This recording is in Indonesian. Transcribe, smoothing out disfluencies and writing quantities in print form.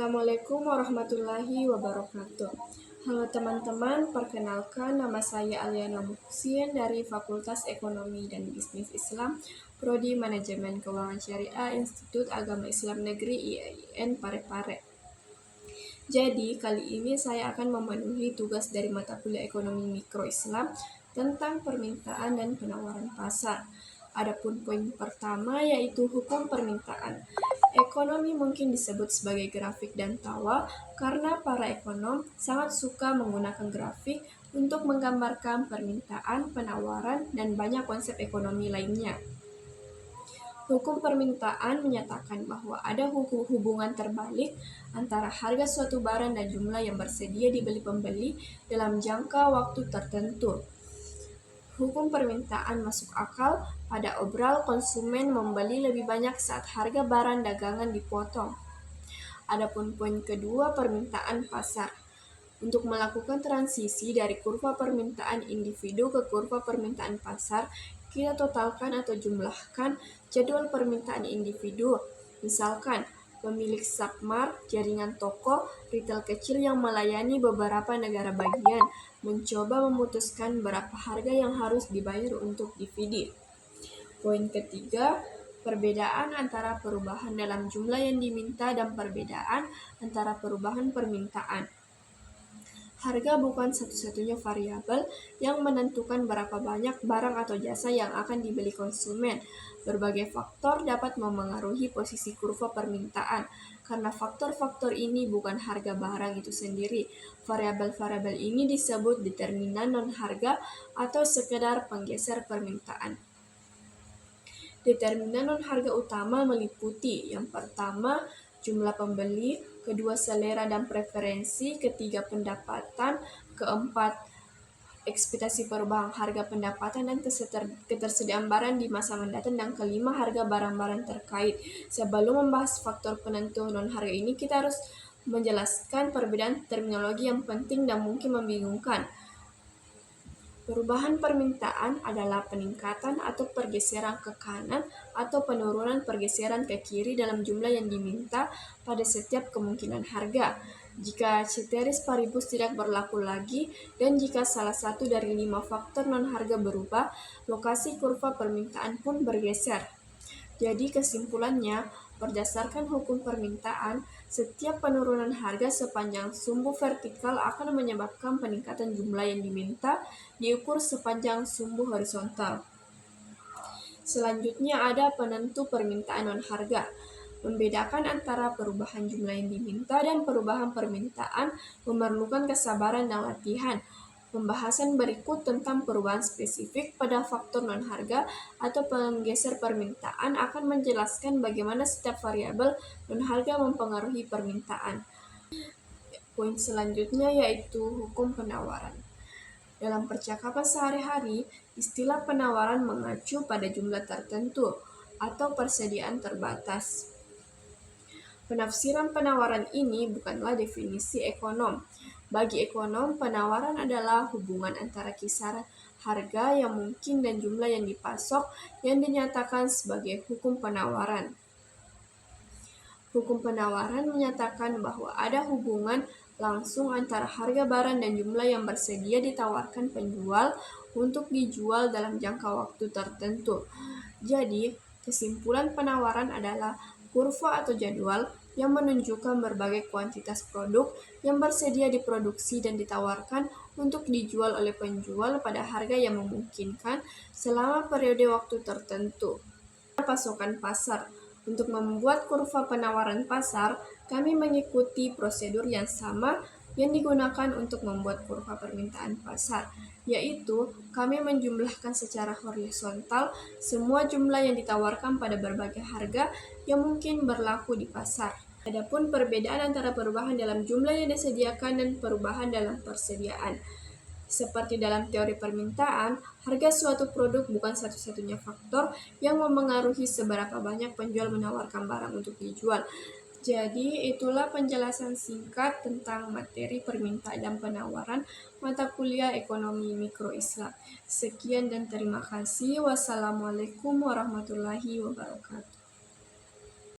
Assalamualaikum warahmatullahi wabarakatuh. Halo teman-teman, perkenalkan nama saya Aliana Muhsin dari Fakultas Ekonomi dan Bisnis Islam, Prodi Manajemen Keuangan Syariah, Institut Agama Islam Negeri IAIN Parepare. Jadi, kali ini saya akan memenuhi tugas dari mata kuliah Ekonomi Mikro Islam tentang permintaan dan penawaran pasar. Adapun poin pertama yaitu hukum permintaan. Ekonomi mungkin disebut sebagai grafik dan tawa karena para ekonom sangat suka menggunakan grafik untuk menggambarkan permintaan, penawaran, dan banyak konsep ekonomi lainnya. Hukum permintaan menyatakan bahwa ada hubungan terbalik antara harga suatu barang dan jumlah yang bersedia dibeli pembeli dalam jangka waktu tertentu. Hukum permintaan masuk akal pada obral konsumen membeli lebih banyak saat harga barang dagangan dipotong. Adapun poin kedua, permintaan pasar. Untuk melakukan transisi dari kurva permintaan individu ke kurva permintaan pasar, kita totalkan atau jumlahkan jadwal permintaan individu. Misalkan, pemilik submart, jaringan toko, retail kecil yang melayani beberapa negara bagian, mencoba memutuskan berapa harga yang harus dibayar untuk DVD. Poin ketiga, perbedaan antara perubahan dalam jumlah yang diminta dan perbedaan antara perubahan permintaan. Harga bukan satu-satunya variabel yang menentukan berapa banyak barang atau jasa yang akan dibeli konsumen. Berbagai faktor dapat memengaruhi posisi kurva permintaan. Karena faktor-faktor ini bukan harga barang itu sendiri. Variabel-variabel ini disebut determinan non-harga atau sekedar penggeser permintaan. Determinan non-harga utama meliputi yang pertama, jumlah pembeli, kedua selera dan preferensi, ketiga pendapatan, keempat ekspektasi perubahan harga pendapatan dan ketersediaan barang di masa mendatang, dan kelima harga barang-barang terkait. Sebelum membahas faktor penentu non-harga ini, kita harus menjelaskan perbedaan terminologi yang penting dan mungkin membingungkan. Perubahan permintaan adalah peningkatan atau pergeseran ke kanan atau penurunan pergeseran ke kiri dalam jumlah yang diminta pada setiap kemungkinan harga. Jika ceteris paribus tidak berlaku lagi dan jika salah satu dari 5 faktor non-harga berubah, lokasi kurva permintaan pun bergeser. Jadi kesimpulannya, berdasarkan hukum permintaan, setiap penurunan harga sepanjang sumbu vertikal akan menyebabkan peningkatan jumlah yang diminta diukur sepanjang sumbu horizontal. Selanjutnya ada penentu permintaan non-harga. Membedakan antara perubahan jumlah yang diminta dan perubahan permintaan memerlukan kesabaran dan latihan. Pembahasan berikut tentang perubahan spesifik pada faktor non-harga atau penggeser permintaan akan menjelaskan bagaimana setiap variabel non-harga mempengaruhi permintaan. Poin selanjutnya yaitu hukum penawaran. Dalam percakapan sehari-hari, istilah penawaran mengacu pada jumlah tertentu atau persediaan terbatas. Penafsiran penawaran ini bukanlah definisi ekonom. Bagi ekonom, penawaran adalah hubungan antara kisaran harga yang mungkin dan jumlah yang dipasok yang dinyatakan sebagai hukum penawaran. Hukum penawaran menyatakan bahwa ada hubungan langsung antara harga barang dan jumlah yang bersedia ditawarkan penjual untuk dijual dalam jangka waktu tertentu. Jadi, kesimpulan penawaran adalah kurva atau jadwal yang menunjukkan berbagai kuantitas produk yang bersedia diproduksi dan ditawarkan untuk dijual oleh penjual pada harga yang memungkinkan selama periode waktu tertentu. Pasokan pasar. Untuk membuat kurva penawaran pasar, kami mengikuti prosedur yang sama yang digunakan untuk membuat kurva permintaan pasar, yaitu kami menjumlahkan secara horizontal semua jumlah yang ditawarkan pada berbagai harga yang mungkin berlaku di pasar. Adapun perbedaan antara perubahan dalam jumlah yang disediakan dan perubahan dalam persediaan. Seperti dalam teori permintaan, harga suatu produk bukan satu-satunya faktor yang memengaruhi seberapa banyak penjual menawarkan barang untuk dijual. Jadi, itulah penjelasan singkat tentang materi permintaan dan penawaran mata kuliah Ekonomi Mikro Islam. Sekian dan terima kasih. Wassalamualaikum warahmatullahi wabarakatuh.